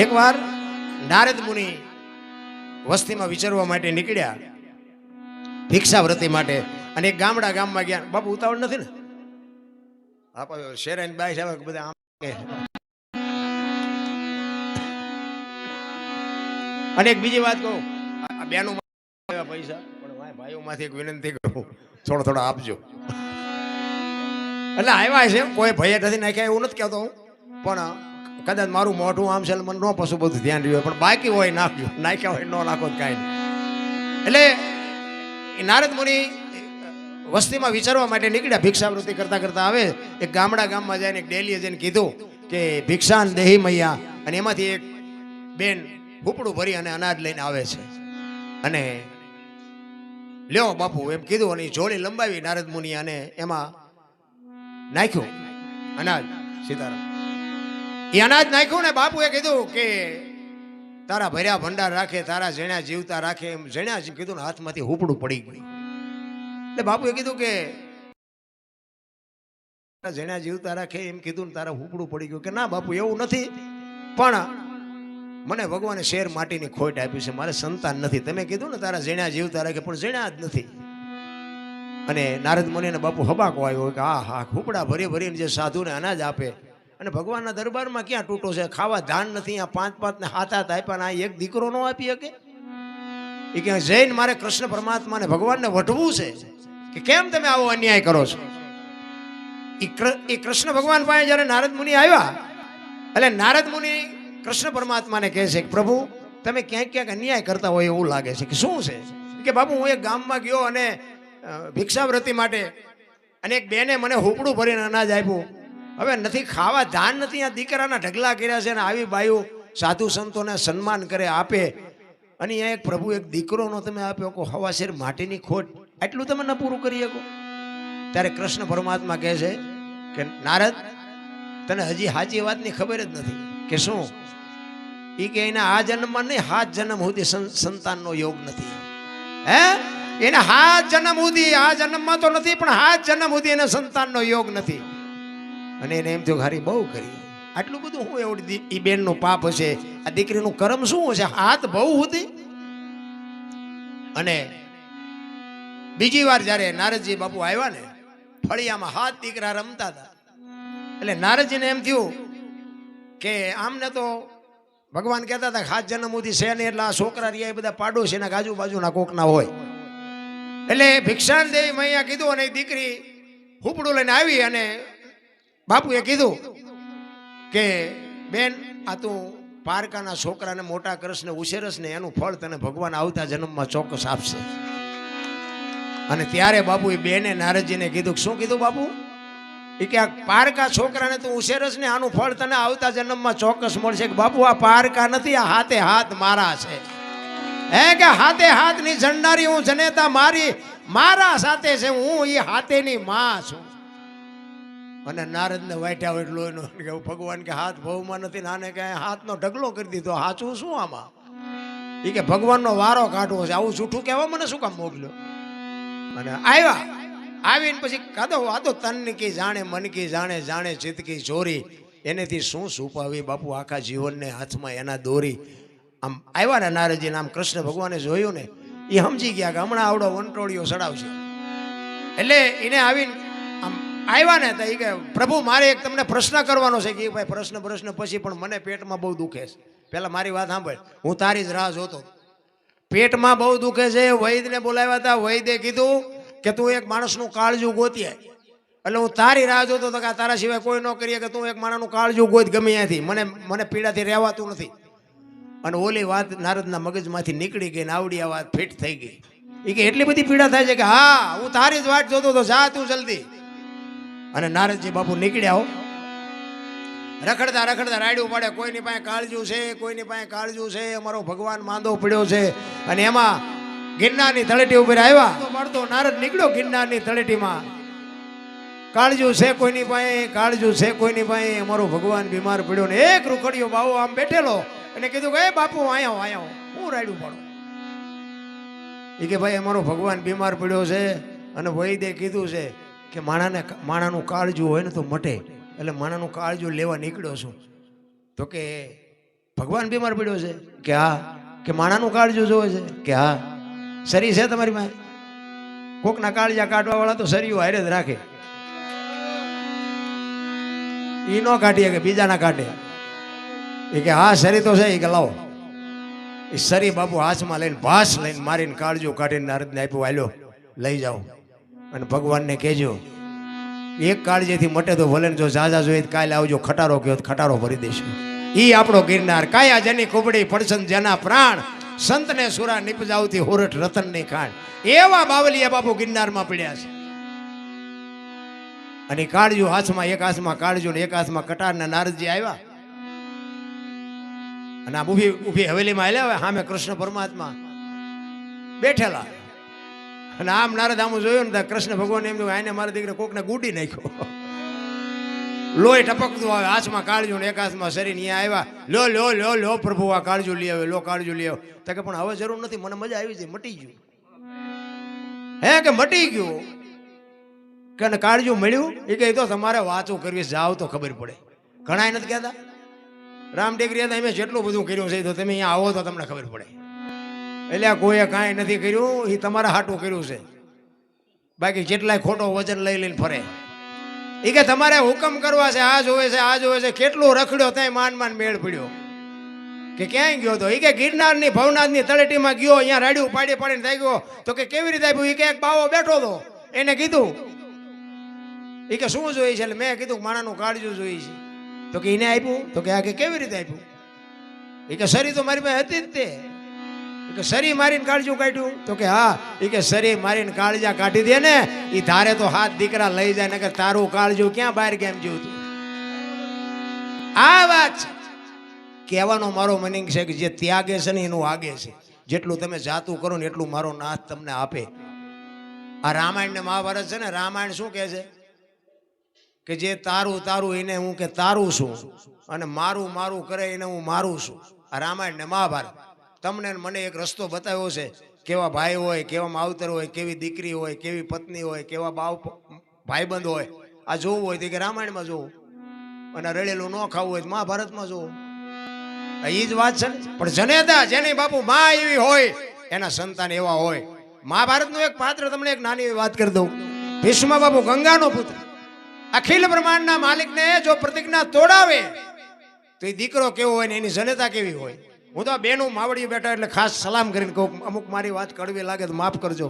એકવાર નારદ મુનિ વસ્તીમાં વિચરવા માટે નીકળ્યા ભિક્ષાવૃત્તિ માટે, અને એક ગામમાં ગયા. બાપુ ઉતાવળ નથી ને? આપણે શેરાની બાઈ સાહેબ બધા આમ કે. અને એક બીજી વાત કહું, આ બેનું પૈસા પણ ભાઈઓમાંથી એક વિનંતી કરું, થોડા આપજો. એટલે આવ્યા છે, કોઈ ભય નથી નાખ્યા એવું નથી કહેતો હું, પણ કદાચ મારું મોઢું આમ છે મને ન પશુ બધું ધ્યાન રહ્યું, પણ બાકી હોય નાખ્યું, નાખ્યા હોય ન નાખો કાંઈ નહીં. એટલે એ નારદ મુનિ વસ્તીમાં વિચારવા માટે નીકળ્યા. ભિક્ષાવૃત્તિ કરતા કરતા આવે એક ગામમાં જઈને એક ડેલીએ જઈને કીધું કે ભિક્ષાન દેહી મૈયા, અને એમાંથી એક બેન ઉપડું ભરી અને અનાજ લઈને આવે છે, અને લ્યો બાપુ એમ કીધું, અને જોડી લંબાવી નારદ મુનિ અને એમાં નાખ્યું અનાજ. સીતારામ એ અનાજ નાખ્યું ને બાપુએ કીધું કે તારા ભર્યા ભંડાર રાખે, તારા જેણા જીવતા રાખે. એમ જેણા કીધું ને હાથમાંથી હુપડું પડી ગયું. એટલે બાપુએ કીધું કે જેણા જીવતા રાખે એમ કીધું ને તારા હુપડું પડી ગયું. કે ના બાપુ એવું નથી, પણ મને ભગવાને શેર માટીની ખોટ આપી છે, મારે સંતાન નથી. તમે કીધું ને તારા જેણા જીવતા રાખે, પણ જેણા જ નથી. અને નારદ મુનિને બાપુ હબાકો આવ્યો કે હા હુપડા ભરીને જે સાધુને અનાજ આપે, અને ભગવાનના દરબારમાં ક્યાં તૂટો છે, ખાવા ધાન નથી, આ 5 ને 7 આપ્યા, આ એક દીકરો ન આપી શકે? એ ક્યાં જઈને મારે કૃષ્ણ પરમાત્માને ભગવાનને વઢવું છે કે કેમ તમે આવો અન્યાય કરો છો. એ કૃષ્ણ ભગવાન પાસે જયારે નારદ મુનિ આવ્યા, એટલે નારદ મુનિ કૃષ્ણ પરમાત્માને કહે છે કે પ્રભુ તમે ક્યાંક અન્યાય કરતા હોય એવું લાગે છે. કે શું છે? કે બાપુ હું એક ગામમાં ગયો અને ભિક્ષાવૃત્તિ માટે, અને એક બેને મને હુપડું ભરીને અનાજ આપ્યું. હવે નથી ખાવા ધાન નથી, આ દીકરાના ઢગલા કર્યા છે, અને આવી બાયું સાધુ સંતોને સન્માન કરે આપે, અને અહીંયા એક પ્રભુ એક દીકરોનો તમે આપ્યો કહો હવાશેર માટીની ખોટ, આટલું તમે ન પૂરું કરી શકો? ત્યારે કૃષ્ણ પરમાત્મા કહે છે કે નારદ તને હજી સાચી વાતની ખબર જ નથી. કે શું? એ કે એના આ જન્મમાં નહીં, 7 જન્મ સુધી સંતાનનો યોગ નથી. હે એને 7 જન્મ સુધી, આ જન્મમાં તો નથી પણ 7 જન્મ સુધી એને સંતાનનો યોગ નથી. અને એને એમ થયું હારી બહુ કરી, આટલું બધું હું એવડી એ બેનનું પાપ હશે, આ દીકરીનું કર્મ શું હશે, હાથ બહુ હતી. અને બીજી વાર જ્યારે નારદજી બાપુ આવ્યા ને, ફળિયામાં 7 દીકરા રમતા હતા. એટલે નારદજીને એમ થયું કે આમને તો ભગવાન કહેતા હતા 7 જન્મ સુધી છે ને, એટલે આ છોકરા રહ્યા એ બધા પાડોશીના આજુબાજુના કોકના હોય. એટલે ભિક્ષાન દેવી મૈયા કીધું, અને દીકરી હુપડું લઈને આવી, અને બાપુએ કીધું કે બેન આ તું પારકાના છોકરાને મોટા કરશને ઉછેરસ ને, એનું ફળ તને ભગવાન આવતા જન્મમાં ચોક્કસ આપશે. અને ત્યારે બાપુ એ બેને નારદજીને કીધું. શું કીધું બાપુ? એ કે આ પારકા છોકરાને તું ઉછેરસ ને, આનું ફળ તને આવતા જન્મમાં ચોક્કસ મળશે. કે બાપુ આ પારકા નથી, આ હાથે હાથ મારા છે. હે કે હાથે હાથ ની જણનારી હું જનેતા મારા સાથે છે, હું એ હાથેની માં છું. અને નારદને વાટ્યા એટલું એનું ભગવાન કે હાથ ભવમાં નથી, નાને કે હાથનો ઢગલો કરી દીધો, સાચું શું આમાં? એ કે ભગવાનનો વારો કાઢવો છે, આવું જૂઠું કહેવા મને શું કામ મોકલ્યો? અને આવીને પછી કાદો વાતો તન કી જાણે, મન કી જાણે, જાણે ચિત્ત કી ચોરી, એનેથી શું છુપાવી બાપુ આખા જીવનને હાથમાં એના દોરી. આમ આવ્યા ને નારદજીને, આમ કૃષ્ણ ભગવાને જોયું ને, એ સમજી ગયા કે હમણાં આવડો વંટોળિયો ચડાવશે. એટલે એને આવીને આમ આવ્યા ને તો એ કે પ્રભુ મારે એક તમને પ્રશ્ન કરવાનો છે. કે ભાઈ પ્રશ્ન પછી, પણ મને પેટમાં બહુ દુખે છે. પેલા મારી વાત સાંભળ, હું તારી જ રાહ જોતો. પેટમાં બહુ દુખે છે. વૈદને બોલાવ્યા હતા. વૈદે કીધું કે તું એક માણસનું કાળજું ગોતી આય. એટલે હું તારી રાહ જોતો હતો કે તારા સિવાય કોઈ ન કરીએ, કે તું એક માણસનું કાળજું ગોત ગમે ત્યાંથી, મને પીડાથી રહેવાતું નથી. અને ઓલી વાત નારદના મગજમાંથી નીકળી ગઈ ને આવડી આ વાત ફિટ થઈ ગઈ. એ કે એટલી બધી પીડા થાય છે કે હા હું તારી જ વાટ જોતો હતો, જા તું જલ્દી. અને નારદજી બાપુ નીકળ્યા. રખડતા રાડ્યું પડે, કોઈની પાસે કાળજું છે, કોઈની પાસે કાળજું છે, અમારો ભગવાન માંદો પડ્યો છે. અને એમાં ગિરનારની તળેટી ઉપર આવ્યા. પડતો નારદ નીકળ્યો ગિરનારની તળેટીમાં. કાળજું છે કોઈની પાસે, કાળજું છે કોઈની પાસે, અમારો ભગવાન બીમાર પડ્યો. ને એક રૂખડિયો બાવો આમ બેઠેલો, અને કીધું કે બાપુ આયો હું રાડ્યું પડો. એ કે ભાઈ અમારો ભગવાન બીમાર પડ્યો છે. અને વૈદે કીધું છે કે માણાનું કાળજું હોય ને તો મટે, એટલે માણાનું કાળજું લેવા નીકળ્યો છું. તો કે ભગવાન બીમાર પડ્યો છે કે હા, કે માણાનું કાળજું જોવે છે કે હા, શરી છે તમારી પાસે? કોકના કાળજા કાઢવા વાળા તો શરીયું હારે જ રાખે, ઈ નો કાઢીએ કે બીજાના કાઢે. એ કે હા શરી તો છે, એ કે લાવો. એ શરી બાપુ હાથમાં લઈને ભાસ લઈને મારીને કાળજું કાઢીને નારદને આપ્યું, હાલ્યો લઈ જાઓ અને ભગવાનને કહેજો એક કાળજીથી મટે તો ભલે, જો ઝાઝા જોઈએ કાલે આવજો, ખટારો કયો ખટારો ભરી દઈશું. ઈ આપણો ગિરનાર, કાયા જેની કુબડી પડસન જેના પ્રાણ, સંતને સુરા નિપજાવતી હોરઠ રતનની ખાણ. એવા બાવલિયા બાપુ ગિરનારમાં પડ્યા છે. અને કાળજુ હાથમાં, એક હાથમાં કાળજુ ને એક હાથમાં કટાર ને નારદજી આવ્યા અને આમ ઊભી ઊભી હવેલીમાં આવ્યા. સામે કૃષ્ણ પરમાત્મા બેઠેલા અને આમ નારદ આમ જોયું ને કૃષ્ણ ભગવાન એમ જોયું, આને મારા દીકરા કોકને ગુડી નાખ્યો, લોહી ટપકતું આવે, હાથમાં કાળજુ ને એક હાથમાં શરીર. અહીંયા આવ્યા, લો લો લો લો પ્રભુ આ કાળજુ લઈ આવે, લો કાળજુ લઈ આવે. તો કે પણ હવે જરૂર નથી, મને મજા આવી છે, મટી ગયું. હે કે મટી ગયું કે કાળજુ મળ્યું? એ કહે તો તમારે વાતો કરવી, જાઓ તો ખબર પડે. ઘણા નથી કહેતા રામ ટેકરી હતા, એમ જેટલું બધું કર્યું છે, તો તમે અહીંયા આવો તો તમને ખબર પડે. એટલે કોઈએ કાંઈ નથી કર્યું, એ તમારા હાટું કર્યું છે. બાકી જેટલાય ખોટો વજન લઈ લઈને ફરે. એ કે તમારે હુકમ કરવા છે, આ જોવે છે, આ જોવે છે. કેટલું રખડ્યો ત્યાં માન માન મેળ પડ્યો. કે ક્યાંય ગયો તો? એ કે ગિરનારની ભવનાથની તળેટીમાં ગયો, અહીંયા રાડ્યું પાડી પાડીને થઈ ગયો. તો કે કેવી રીતે આપ્યું? એ કે એક બાવો બેઠો હતો, એને કીધું. એ કે શું જોઈએ છે? એટલે મેં કીધું માણાનું કાળજું જોઈએ છે. તો કે એને આપ્યું? તો કે આ કે કેવી રીતે આપ્યું? એ કે શરી તો મારી પાસે હતી જ તે. કે શરી મારીને કાળજું કાઢ્યું? તો કે હા. એ કે શરી મારીને કાળજા કાઢી દે ને, એ ધારે તો હાથ દીકરા લઈ જાય ને, કે તારું કાળજું ક્યાં બહાર કેમ જીવતું. આ વાત કહેવાનો મારો મિનિંગ છે કે જે ત્યાગે છે ને એનું આગે છે. જેટલું તમે જાતું કરો ને એટલું મારો નાથ તમને આપે. આ રામાયણ ને મહાભારત છે ને, રામાયણ શું કહે છે કે જે તારું તારું એને હું કે તારું છું, અને મારું મારું કરે એને હું મારું છું. આ રામાયણ ને મહાભારત તમને મને એક રસ્તો બતાવ્યો છે. કેવા ભાઈ હોય, કેવા માવતર હોય, કેવી દીકરી હોય, કેવી પત્ની હોય, કેવા ભાઈબંધ હોય. આ જોવું હોય તો કે રામાયણમાં જોવું, અને રડેલું ન ખાવું હોય તો મહાભારતમાં જોવું. એ જ વાત છે ને. પણ જનેતા જેની બાપુ માં એવી હોય, એના સંતાન એવા હોય. મહાભારતનું એક પાત્ર તમને એક નાની વાત કરી દઉં. ભીષ્મ બાપુ ગંગાનો પુત્ર, અખિલ બ્રહ્માંડના માલિકને જો પ્રતિજ્ઞા તોડાવે તો એ દીકરો કેવો હોય ને એની જનેતા કેવી હોય. હું તો બેનું માવડીઓ બેઠા એટલે ખાસ સલામ કરીને કહું, અમુક મારી વાત કડવી લાગે તો માફ કરજો,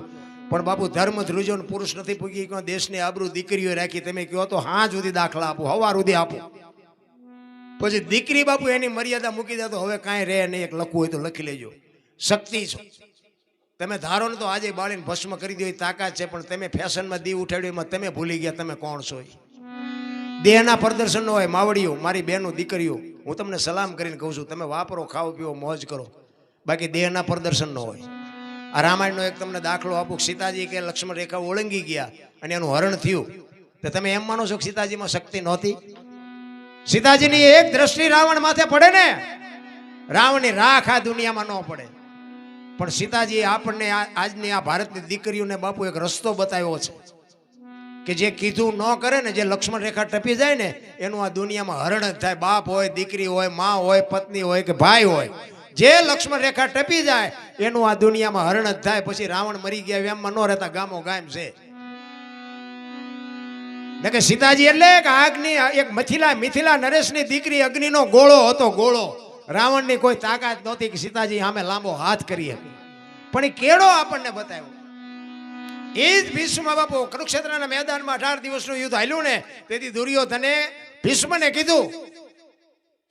પણ બાપુ ધર્મ ધ્રુજો ને પુરુષ નથી પૂગી, દેશની આબરૂ દીકરીઓ રાખી. તમે કહો તો હા સુધી દાખલા આપો, હવાર સુધી આપો, પછી દીકરી બાપુ એની મર્યાદા મૂકી દે તો હવે કાંઈ રહે નહીં. એક લખવું હોય તો લખી લેજો. શક્તિ છો તમે ધારો ને તો આજે બાળીને ભસ્મ કરી દો, તાકાત છે. પણ તમે ફેશનમાં દીવ ઉઠાડ્યું, એમાં તમે ભૂલી ગયા તમે કોણ છો. દેહના પ્રદર્શન નો હોય. માવડીઓ, મારી બહેનો, દીકરીઓ, હું તમને સલામ કરીને કહું છું, તમે વાપરો, ખાઓ, પીવો, મોજ કરો, બાકી દેહના પ્રદર્શન નો હોય. આ રામાયણનો એક તમને દાખલો આપું. સીતાજી કે લક્ષ્મણ રેખા ઓળંગી ગયા અને એનું હરણ થયું, તો તમે એમ માનો છો કે સીતાજીમાં શક્તિ નહોતી? સીતાજીની એક દ્રષ્ટિ રાવણ માથે પડે ને, રાવણની રાખ આ દુનિયામાં ન પડે. પણ સીતાજી આપણને આજની આ ભારતની દીકરીઓને બાપુ એક રસ્તો બતાવ્યો છે કે જે કીધું ન કરે ને, જે લક્ષ્મણ રેખા ટપી જાય ને, એનું આ દુનિયામાં હરણ જ થાય. બાપ હોય, દીકરી હોય, માં હોય, પત્ની હોય કે ભાઈ હોય, જે લક્ષ્મણ રેખા ટપી જાય એનું આ દુનિયામાં હરણ જ થાય. પછી રાવણ મરી ગયા એમમાં ન રહેતા, ગામો ગામ છે. કે સીતાજી એટલે આગની એક મિથિલા નરેશની દીકરી, અગ્નિનો ગોળો હતો, ગોળો. રાવણની કોઈ તાકાત નહોતી કે સીતાજી સામે લાંબો હાથ કરી હતી. પણ એ કેળો આપણને બતાવ્યો. એ જ ભીષ્મ બાપુ કુરુક્ષેત્રના મેદાનમાં 18 દિવસનું યુદ્ધ હાલ્યું ને, તેથી દુર્યોધને ભીષ્મને કીધું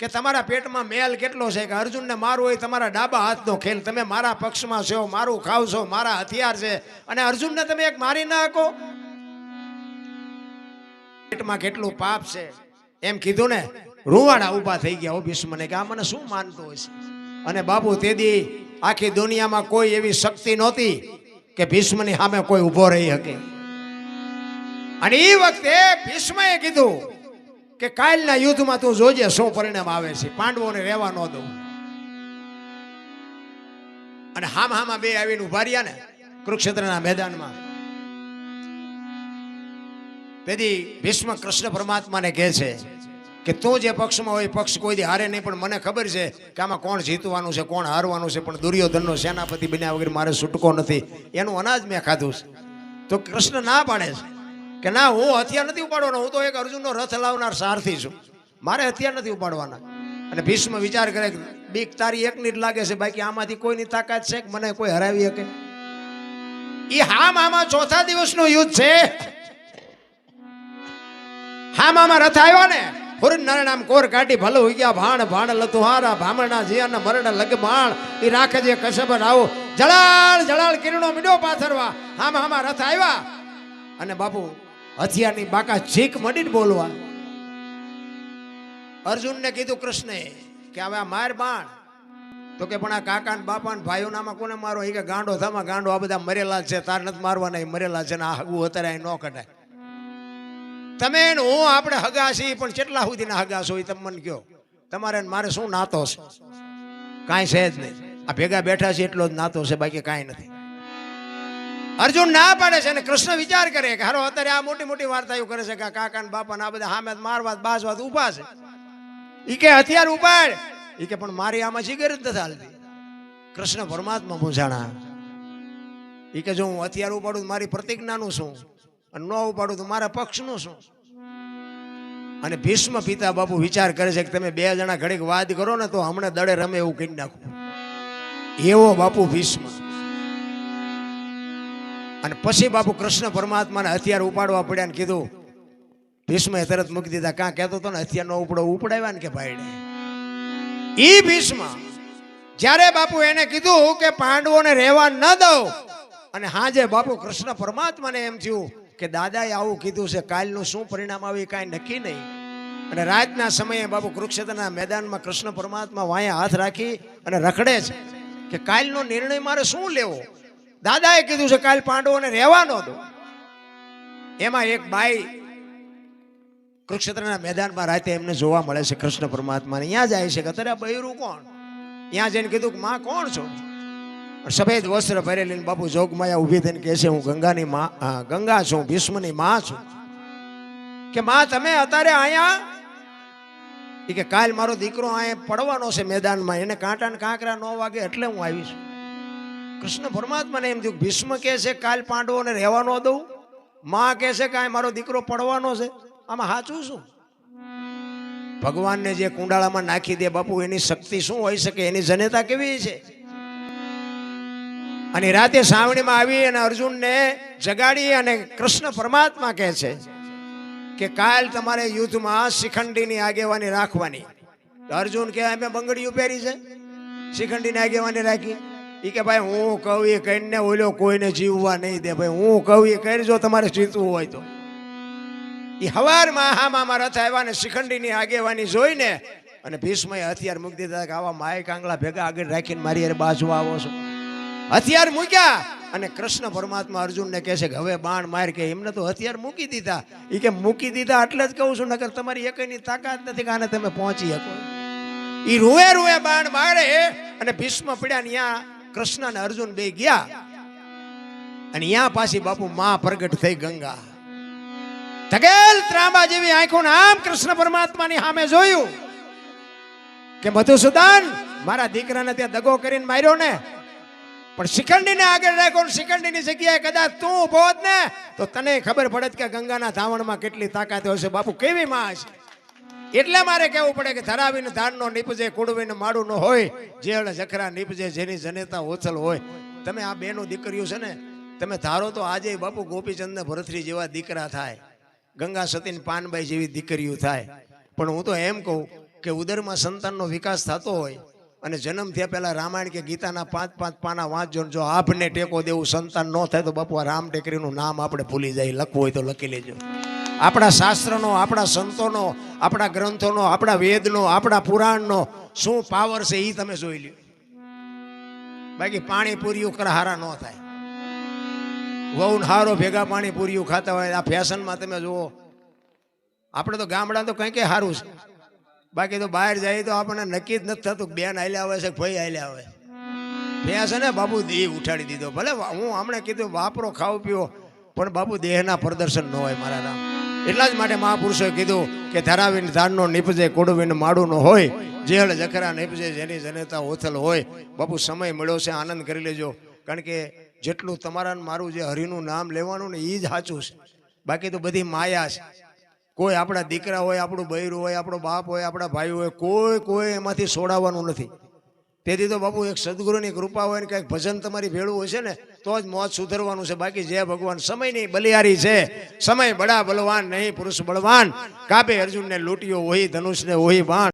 કે તમારા પેટમાં મેલ કેટલો છે, કે અર્જુનને મારવું હોય તમારા ડાબા હાથનો ખેલ, તમે મારા પક્ષમાં છો, મારું ખાવ છો, મારા હથિયાર છે, અને અર્જુનને તમે એક મારી ના શકો. પેટમાં કેટલું પાપ છે એમ કીધું ને, રૂવાડા ઊભા થઈ ગયા. ભીષ્મને કે આ મને શું માનતો હોય છે. અને બાપુ તેદી આખી દુનિયામાં કોઈ એવી શક્તિ નહોતી કે ભીષ્મની સામે કોઈ ઊભો રહી શકે. અને એ વખતે ભીષ્મએ કીધું કે કાલના યુદ્ધમાં તું જોજે શું પરિણામ આવે છે, પાંડવોને રહેવા ન દઉં. અને હામાં બે આવીને ઉભા રહ્યા ને કુરુક્ષેત્રના મેદાનમાં. તેથી ભીષ્મ કૃષ્ણ પરમાત્માને કહે છે કે તું જે પક્ષમાં હોય પક્ષ કોઈ દી હારે નહીં, પણ મને ખબર છે કે આમાં કોણ જીતવાનું છે કોણ હારવાનું છે, પણ દુર્યોધનનો સેનાપતિ બન્યા વગર મારે છૂટકો નથી, એનું અનાજ મેં ખાધું છે. તો કૃષ્ણ ના પાડે છે કે ના, હું હથિયાર નથી ઉપાડવાનો, હું તો એક અર્જુનનો રથ લાવનાર સારથી છું, મારે હથિયાર નથી ઉપાડવાના. અને ભીષ્મ વિચાર કરે કે બીક તારી એકની જ લાગે છે, બાકી આમાંથી કોઈની તાકાત છે કે મને કોઈ હરાવી શકે? એ આમાં ચોથા દિવસનું યુદ્ધ છે. આમાં રથ આવ્યો ને, હુર નામ કોર કાઢી ભલો હોઈ ગયા ભાણ ભાણ લતુહારા ભામણા જીયાના મરણ લગ બાણ એ રાખે જે કશબ આવો જળાળ જળાળ કિરણો મીડો પાથરવા. આમાં રથ આવ્યા અને બાપુ હથિયારની બાકા ચીક મડીને બોલવા. અર્જુનને કીધું કૃષ્ણે કે હવે આ માર બાણ, તો કે પણ આ કાકા ને બાપા ને ભાઈઓ નામાં કોને મારો? એ કે ગાંડો થામાં ગાંડો, આ બધા મરેલા છે, તાર નથી મારવાના, મરેલા છે ને આ હગું અત્યારે ન કઢાય. તમે હું આપણે હગા છીએ, પણ કેટલા સુધીના હગા છો એ તમે મને કહો. તમારે મારે શું નાતો છે? કાંઈ છે જ નહીં. આ ભેગા બેઠા છે એટલો જ નાતો છે, બાકી કાંઈ નથી. અર્જુન ના પાડે છે અને કૃષ્ણ વિચાર કરે કે હારો અત્યારે આ મોટી મોટી વાર્તાઓ કરે છે કે કાકા ને બાપા ને આ બધા સામે મારવા બાજવા ઉભા છે. ઈ કે હથિયાર ઉપાડ. ઈ કે પણ મારી આમાં જીગર જ નથી હાલતી. કૃષ્ણ પરમાત્મા પૂછાણા. ઈ કે જો હું હથિયાર ઉપાડું મારી પ્રતિજ્ઞાનું શું, અને ન ઉપાડું તો મારા પક્ષનું શું? અને ભીષ્મ પિતા બાપુ વિચાર કરે છે કે તમે બે જણા ઘડીક વાદ કરો ને તો હમણાં દડે રમે એવું કહી નાખું. એવો બાપુ ભીષ્મ. અને પછી બાપુ કૃષ્ણ પરમાત્માને હથિયાર ઉપાડવા પડ્યા ને કીધું. ભીષ્મે તરત મૂકી દીધા. કાં કહેતો હતો ને હથિયાર નો ઉપડો ઉપડાવ્યા ને કે ભાઈ ઈ ભીષ્મ જ્યારે બાપુ એને કીધું કે પાંડવોને રહેવા ન દઉં, અને હાજે બાપુ કૃષ્ણ પરમાત્માને એમ થયું કે દાદાએ આવું કીધું છે, કાલનું શું પરિણામ આવે કાંઈ નક્કી નહીં. અને રાતના સમયે બાપુ કુરુક્ષેત્રના મેદાનમાં કૃષ્ણ પરમાત્મા વાયા હાથ રાખી અને રખડે છે કે કાલનો નિર્ણય મારે શું લેવો? દાદાએ કીધું છે કાલ પાંડવોને રહેવા ન દો. એમાં એક બાઈ કુરુક્ષેત્રના મેદાનમાં રાતે એમને જોવા મળે છે કૃષ્ણ પરમાત્માને. ત્યાં જાય છે કે અત્યારે આ બૈરું કોણ? ત્યાં જઈને કીધું કે માં કોણ છો? સફેદ વસ્ત્ર પહેરેલી બાપુ જોગમાયા ઉભી થઈને કહે છે હું ગંગાની માં, ગંગા છું, ભીષ્મની માં છું. કે માં તમે અત્યારે અહીંયા? એ કે કાલ મારો દીકરો અહીંયા પડવાનો છે મેદાનમાં, એને કાંટા ને કાંકરા ન વાગે એટલે હું આવી છું. કૃષ્ણ પરમાત્માને એમ થયું ભીષ્મ કહે છે કાલ પાંડવોને રહેવાનો દઉં, માં કહે છે કે મારો દીકરો પડવાનો છે, આમાં સાચું શું? ભગવાનને જે કુંડાળામાં નાખી દે બાપુ એની શક્તિ શું હોઈ શકે, એની જનેતા કેવી છે? અને રાતે સાવણીમાં આવી અને અર્જુનને જગાડી અને કૃષ્ણ પરમાત્મા કહે છે કે કાલ તમારે યુદ્ધમાં શિખંડીની આગેવાની રાખવાની. અર્જુન કે અમે બંગડીઓ પહેરી છે, શિખંડીની આગેવાની રાખી. એ કે ભાઈ હું કહું એ કહીને ઓલો કોઈને જીવવા નહીં દે. ભાઈ હું કહું એ કરજો તમારે જીતવું હોય તો. એ હવારમાં હામાં રથ આવ્યા ને શિખંડીની આગેવાની જોઈને અને ભીષ્મએ હથિયાર મૂકી દીધા કે આવા માય કાંગલા ભેગા આગળ રાખીને મારી યાર બાજવા આવો છો. હથિયાર મૂક્યા અને કૃષ્ણ પરમાત્મા અર્જુનને કહે છે કે હવે બાણ માર. કે એમને તો હથિયાર મૂકી દીધા. એ કે મૂકી દીધા એટલે જ કહું છું, નકર તમારી એકની તાકાત નથી કે આને તમે પહોંચી શકો. એ રૂએ રૂએ બાણ મારે અને ભીષ્મ પડ્યા ને ત્યાં કૃષ્ણ અને અર્જુન બે ગયા અને ત્યાં પાછી બાપુ માં પ્રગટ થઈ ગંગા. ધગેલ ત્રાંબા જેવી આંખો આમ કૃષ્ણ પરમાત્માની સામે જોયું કે મધુસૂદન મારા દીકરાને ત્યાં દગો કરીને માર્યો ને, પણ શિખંડીને આગળ રાખ્યો ને શિખંડીની જગ્યાએ કદાચ તું ઉભો હોત ને તો તને ખબર પડત કે ગંગાના ધાવણમાં કેટલી તાકાત હોય છે. બાપુ કેવી માં છે. એટલે મારે કહેવું પડે કે ધરાવીને ધાનનો નીપજે, કુડવીને માડું ન હોય, જેળ જખરા નીપજે જેની જનેતા ઓછલ હોય. તમે આ બેનો દીકરીઓ છે ને, તમે ધારો તો આજે બાપુ ગોપીચંદ ને ભરતરી જેવા દીકરા થાય, ગંગા સતીન પાનબાઈ જેવી દીકરીઓ થાય. પણ હું તો એમ કહું કે ઉદરમાં સંતાનનો વિકાસ થતો હોય અને જન્મ થયા પહેલા રામાયણ કે ગીતાના 5-5 પાના વાંચજો. જો આપને ટેકો દેવું સંતાન ન થાય તો બાપુ આ રામ ટેકરીનું નામ આપણે ભૂલી જાય. લખવું હોય તો લખી લેજો. આપણા શાસ્ત્રનો, આપણા સંતોનો, આપણા ગ્રંથોનો, આપણા વેદનો, આપણા પુરાણનો શું પાવર છે એ તમે જોઈ લ્યો. બાકી પાણીપુરીઓ હારા ન થાય. વહુ હારો ભેગા પાણીપુરીઓ ખાતા હોય. આ ફેશનમાં તમે જુઓ, આપણે તો ગામડા તો કંઈ કંઈ સારું છે, બાકી તો બહાર જાય તો આપણને નક્કી જ નથી થતું બેન હાલ્યા આવે છે ભાઈ હાલ્યા આવે. ફેશન ને બાપુ દેહ ઉઠાડી દીધો. ભલે હું હમણાં કીધું વાપરો ખાવ પીવો, પણ બાપુ દેહના પ્રદર્શન ન હોય મારા રામ. એટલા જ માટે મહાપુરુષોએ કીધું કે ધરાવીને ધારનો નીપજે કોડવીને માડું ન હોય, જેહળ જખરા નીપજે જેની જનેતા ઓથલ હોય. બાપુ સમય મળ્યો છે, આનંદ કરી લેજો. કારણ કે જેટલું તમારા ને મારું જે હરિનું નામ લેવાનું ને એ જ સાચું છે, બાકી તો બધી માયા છે. કોઈ આપણા દીકરા હોય, આપણું બૈરું હોય, આપણો બાપ હોય, આપણા ભાઈ હોય, કોઈ એમાંથી છોડાવવાનું નથી. તેથી તો બાપુ એક સદગુરુની કૃપા હોય ને કંઈક ભજન તમારી ભેળું હોય છે ને તો જ મોત સુધરવાનું છે. બાકી જય ભગવાન, સમયની બલિયારી છે. સમય બડા બલવાન નહીં પુરુષ બળવાન, કાપે અર્જુનને લૂંટ્યો હોય ધનુષને હોય બાણ.